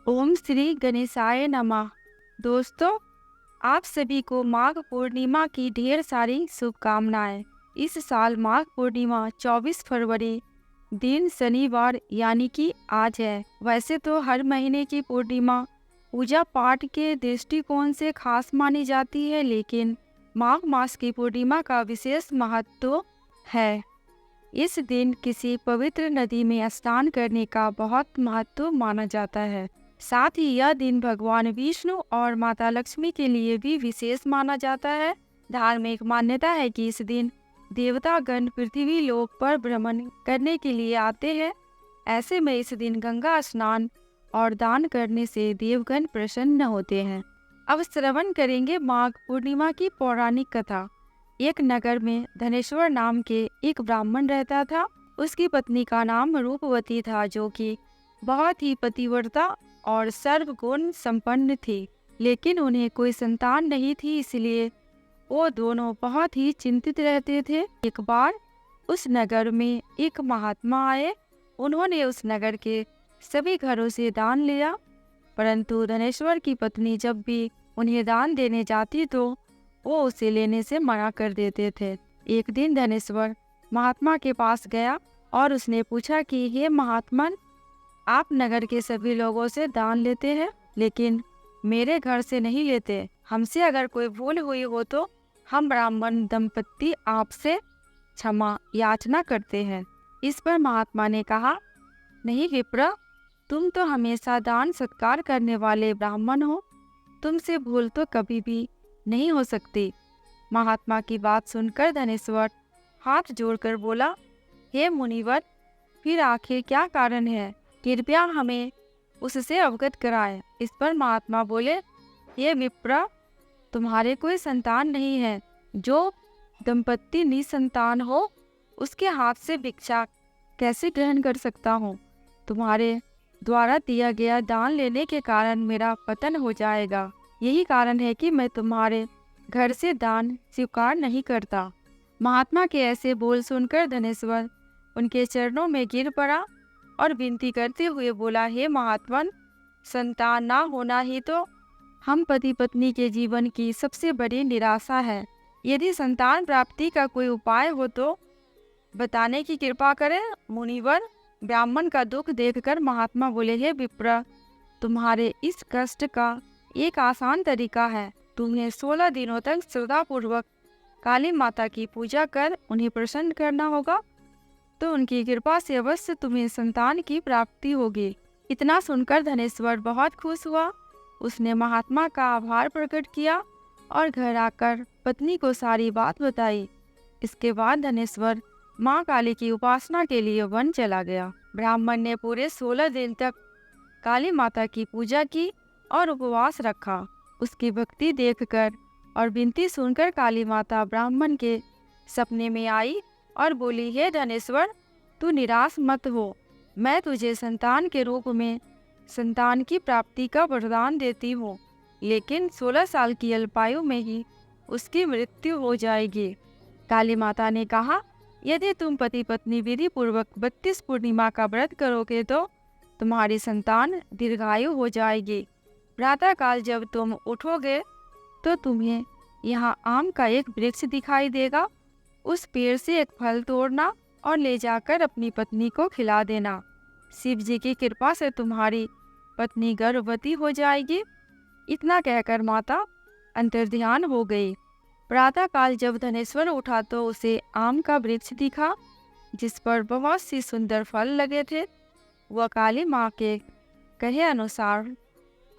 ओम श्री गणेशाय नमः। दोस्तों, आप सभी को माघ पूर्णिमा की ढेर सारी शुभकामनाएं। इस साल माघ पूर्णिमा 24 फरवरी दिन शनिवार यानी कि आज है। वैसे तो हर महीने की पूर्णिमा पूजा पाठ के दृष्टिकोण से खास मानी जाती है, लेकिन माघ मास की पूर्णिमा का विशेष महत्व है। इस दिन किसी पवित्र नदी में स्नान करने का बहुत महत्व माना जाता है। साथ ही यह दिन भगवान विष्णु और माता लक्ष्मी के लिए भी विशेष माना जाता है। धार्मिक मान्यता है कि इस दिन देवतागण पृथ्वी लोक पर भ्रमण करने के लिए आते हैं। ऐसे में इस दिन गंगा स्नान और दान करने से देवगण प्रसन्न होते हैं। अब श्रवण करेंगे माघ पूर्णिमा की पौराणिक कथा। एक नगर में धनेश्वर नाम के एक ब्राह्मण रहता था। उसकी पत्नी का नाम रूपवती था, जो कि बहुत ही पतिव्रता और सर्वगुण संपन्न थी, लेकिन उन्हें कोई संतान नहीं थी, इसलिए वो दोनों बहुत ही चिंतित रहते थे। एक बार उस नगर में एक महात्मा आए। उन्होंने उस नगर के सभी घरों से दान लिया, परंतु धनेश्वर की पत्नी जब भी उन्हें दान देने जाती तो वो उसे लेने से मना कर देते थे। एक दिन धनेश्वर महात्मा के पास गया और उसने पूछा कि हे महात्मन, आप नगर के सभी लोगों से दान लेते हैं, लेकिन मेरे घर से नहीं लेते। हमसे अगर कोई भूल हुई हो तो हम ब्राह्मण दंपत्ति आपसे क्षमा याचना करते हैं। इस पर महात्मा ने कहा, नहीं विप्र, तुम तो हमेशा दान सत्कार करने वाले ब्राह्मण हो, तुमसे भूल तो कभी भी नहीं हो सकती। महात्मा की बात सुनकर धनेश्वर हाथ जोड़कर बोला, हे मुनिवर, फिर आखिर क्या कारण है? कृपया हमें उससे अवगत कराएं। इस पर महात्मा बोले, हे विप्र, तुम्हारे कोई संतान नहीं है। जो दंपत्ति निसंतान हो उसके हाथ से भिक्षा कैसे ग्रहण कर सकता हूँ? तुम्हारे द्वारा दिया गया दान लेने के कारण मेरा पतन हो जाएगा। यही कारण है कि मैं तुम्हारे घर से दान स्वीकार नहीं करता। महात्मा के ऐसे बोल सुनकर धनेश्वर उनके चरणों में गिर पड़ा और विनती करते हुए बोला, हे महात्मन, संतान ना होना ही तो हम पति पत्नी के जीवन की सबसे बड़ी निराशा है। यदि संतान प्राप्ति का कोई उपाय हो तो बताने की कृपा करें। मुनिवर, ब्राह्मण का दुख देखकर महात्मा बोले, हे विप्र, तुम्हारे इस कष्ट का एक आसान तरीका है। तुम्हें 16 दिनों तक श्रद्धापूर्वक काली माता की पूजा कर उन्हें प्रसन्न करना होगा, तो उनकी कृपा से अवश्य तुम्हें संतान की प्राप्ति होगी। इतना सुनकर धनेश्वर बहुत खुश हुआ। उसने महात्मा का आभार प्रकट किया और घर आकर पत्नी को सारी बात बताई। इसके बाद धनेश्वर माँ काली की उपासना के लिए वन चला गया। ब्राह्मण ने पूरे 16 दिन तक काली माता की पूजा की और उपवास रखा। उसकी भक्ति देखकर और विनती सुनकर काली माता ब्राह्मण के सपने में आई और बोली, हे धनेश्वर, तू निराश मत हो। मैं तुझे संतान के रूप में संतान की प्राप्ति का वरदान देती हूँ, लेकिन 16 साल की अल्पायु में ही उसकी मृत्यु हो जाएगी। काली माता ने कहा, यदि तुम पति पत्नी विधि पूर्वक 32 पूर्णिमा का व्रत करोगे तो तुम्हारी संतान दीर्घायु हो जाएगी। प्रातःकाल जब तुम उठोगे तो तुम्हें यहाँ आम का एक वृक्ष दिखाई देगा। उस पेड़ से एक फल तोड़ना और ले जाकर अपनी पत्नी को खिला देना। शिव जी की कृपा से तुम्हारी पत्नी गर्भवती हो जाएगी। इतना कहकर माता अंतर्ध्यान हो गई। प्रातःकाल जब धनेश्वर उठा तो उसे आम का वृक्ष दिखा, जिस पर बहुत सी सुंदर फल लगे थे। वह काली माँ के कहे अनुसार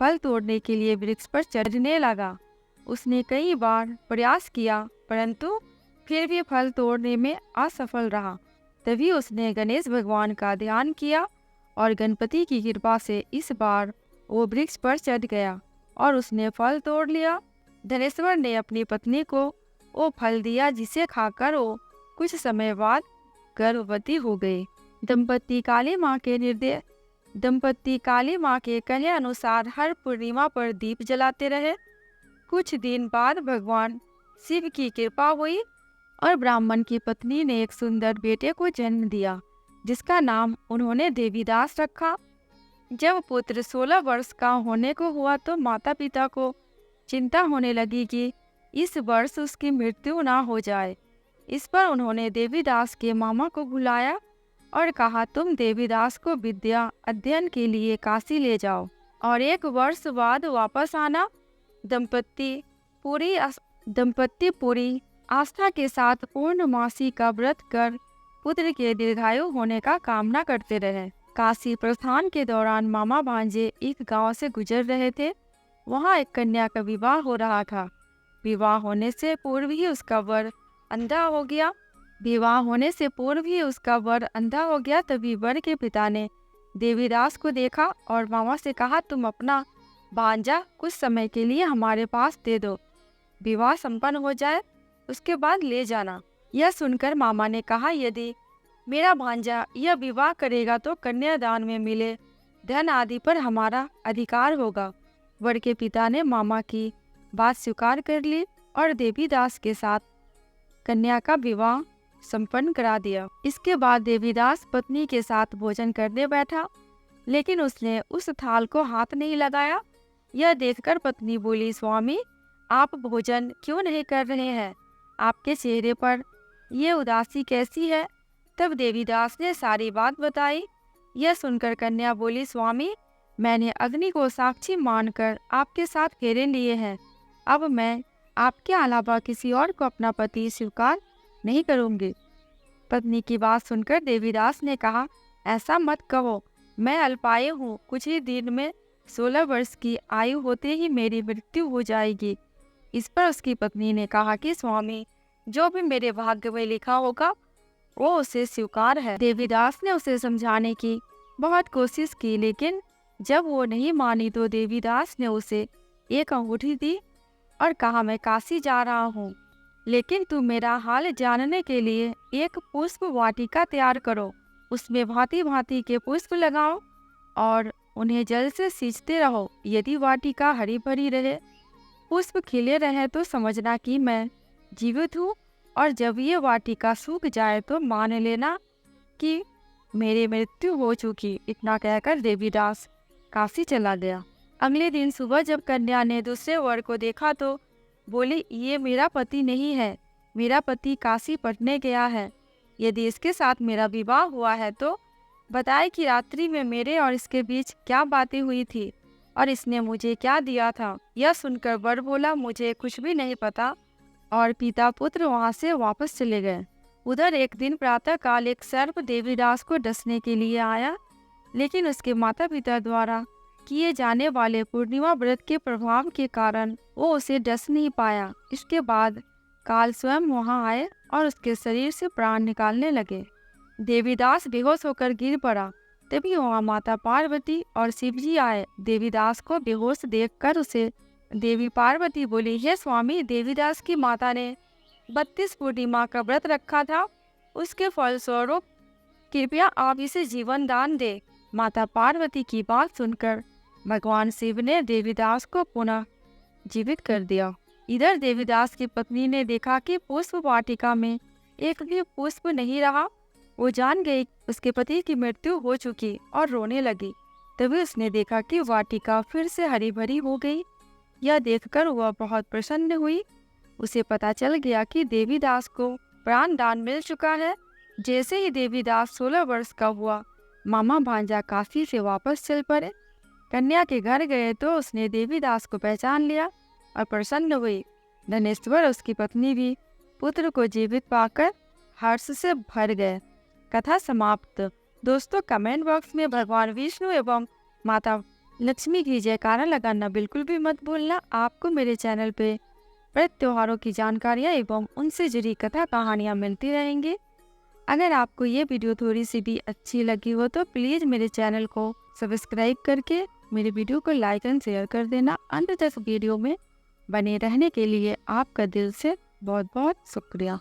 फल तोड़ने के लिए वृक्ष पर चढ़ने लगा। उसने कई बार प्रयास किया, परंतु फिर भी फल तोड़ने में असफल रहा। तभी उसने गणेश भगवान का ध्यान किया और गणपति की कृपा से इस बार वो वृक्ष पर चढ़ गया और उसने फल तोड़ लिया। धनेश्वर ने अपनी पत्नी को वो फल दिया, जिसे खाकर वो कुछ समय बाद गर्भवती हो गई। दंपत्ति काली माँ के कहे अनुसार हर पूर्णिमा पर दीप जलाते रहे। कुछ दिन बाद भगवान शिव की कृपा हुई और ब्राह्मण की पत्नी ने एक सुंदर बेटे को जन्म दिया, जिसका नाम उन्होंने देवीदास रखा। जब पुत्र 16 वर्ष का होने को हुआ तो माता पिता को चिंता होने लगी कि इस वर्ष उसकी मृत्यु ना हो जाए। इस पर उन्होंने देवीदास के मामा को बुलाया और कहा, तुम देवीदास को विद्या अध्ययन के लिए काशी ले जाओ और 1 वर्ष बाद वापस आना। दंपत्ति पूरी आस्था के साथ पूर्णमासी का व्रत कर पुत्र के दीर्घायु होने का कामना करते रहे। काशी प्रस्थान के दौरान मामा भांजे एक गांव से गुजर रहे थे। वहां एक कन्या का विवाह हो रहा था। विवाह होने से पूर्व ही उसका वर अंधा हो गया। तभी वर के पिता ने देवीदास को देखा और मामा से कहा, तुम अपना भांजा कुछ समय के लिए हमारे पास दे दो, विवाह संपन्न हो जाए उसके बाद ले जाना। यह सुनकर मामा ने कहा, यदि मेरा भांजा यह विवाह करेगा तो कन्यादान में मिले धन आदि पर हमारा अधिकार होगा। वर के पिता ने मामा की बात स्वीकार कर ली और देवीदास के साथ कन्या का विवाह संपन्न करा दिया। इसके बाद देवीदास पत्नी के साथ भोजन करने बैठा, लेकिन उसने उस थाल को हाथ नहीं लगाया। यह देखकर पत्नी बोली, स्वामी आप भोजन क्यों नहीं कर रहे हैं? आपके चेहरे पर ये उदासी कैसी है? तब देवीदास ने सारी बात बताई। यह सुनकर कन्या बोली, स्वामी मैंने अग्नि को साक्षी मानकर आपके साथ फेरे लिए हैं। अब मैं आपके अलावा किसी और को अपना पति स्वीकार नहीं करूंगी। पत्नी की बात सुनकर देवीदास ने कहा, ऐसा मत कहो, मैं अल्पायु हूँ। कुछ ही दिन में 16 वर्ष की आयु होते ही मेरी मृत्यु हो जाएगी। इस पर उसकी पत्नी ने कहा कि स्वामी जो भी मेरे भाग्य में लिखा होगा वो उसे स्वीकार है। देवीदास ने उसे समझाने की बहुत कोशिश की, लेकिन जब वो नहीं मानी तो देवीदास ने उसे एक अंगूठी दी और कहा, मैं काशी जा रहा हूँ, लेकिन तुम मेरा हाल जानने के लिए एक पुष्प वाटिका तैयार करो। उसमें भांति भांति के पुष्प लगाओ और उन्हें जल से सींचते रहो। यदि वाटिका हरी भरी रहे, पुष्प खिले रहे तो समझना कि मैं जीवित हूँ, और जब ये वाटिका सूख जाए तो मान लेना कि मेरी मृत्यु हो चुकी। इतना कहकर देवीदास काशी चला गया। अगले दिन सुबह जब कन्या ने दूसरे वर को देखा तो बोली, ये मेरा पति नहीं है, मेरा पति काशी पटने गया है। यदि इसके साथ मेरा विवाह हुआ है तो बताए कि रात्रि में मेरे और इसके बीच क्या बातें हुई थी और इसने मुझे क्या दिया था। यह सुनकर वर बोला, मुझे कुछ भी नहीं पता, और पिता पुत्र वहां से वापस चले गए। उधर एक दिन प्रातःकाल एक सर्प देवीदास को डसने के लिए आया, लेकिन उसके माता पिता द्वारा किए जाने वाले पूर्णिमा व्रत के प्रभाव के कारण वो उसे डस नहीं पाया। इसके बाद काल स्वयं वहां आए और उसके शरीर से प्राण निकालने लगे। देवीदास बेहोश होकर गिर पड़ा। तभी वहां माता पार्वती और शिवजी आए। देवीदास को बेहोश देखकर उसे देवी पार्वती बोली, हे स्वामी, देवीदास की माता ने 32 पूर्णिमा का व्रत रखा था, उसके फलस्वरूप कृपया आप इसे जीवन दान दे। माता पार्वती की बात सुनकर भगवान शिव ने देवीदास को पुनः जीवित कर दिया। इधर देवीदास की पत्नी ने देखा कि पुष्प वाटिका में एक भी पुष्प नहीं रहा। वो जान गई उसके पति की मृत्यु हो चुकी और रोने लगी। तभी उसने देखा कि वाटिका फिर से हरी भरी हो गई। यह देखकर वह बहुत प्रसन्न हुई। उसे पता चल गया कि देवीदास को प्राण दान मिल चुका है। जैसे ही देवीदास 16 वर्ष का हुआ, मामा भांजा काशी से वापस चल पड़े। कन्या के घर गए तो उसने देवीदास को पहचान लिया और प्रसन्न हुई। धनेश्वर उसकी पत्नी भी पुत्र को जीवित पाकर हर्ष से भर गए। कथा समाप्त। दोस्तों, कमेंट बॉक्स में भगवान विष्णु एवं माता लक्ष्मी की जयकारा लगाना बिल्कुल भी मत भूलना। आपको मेरे चैनल पे व्रत त्योहारों की जानकारियाँ एवं उनसे जुड़ी कथा कहानियाँ मिलती रहेंगी। अगर आपको ये वीडियो थोड़ी सी भी अच्छी लगी हो तो प्लीज़ मेरे चैनल को सब्सक्राइब करके मेरे वीडियो को लाइक एंड शेयर कर देना। अंत तक वीडियो में बने रहने के लिए आपका दिल से बहुत बहुत शुक्रिया।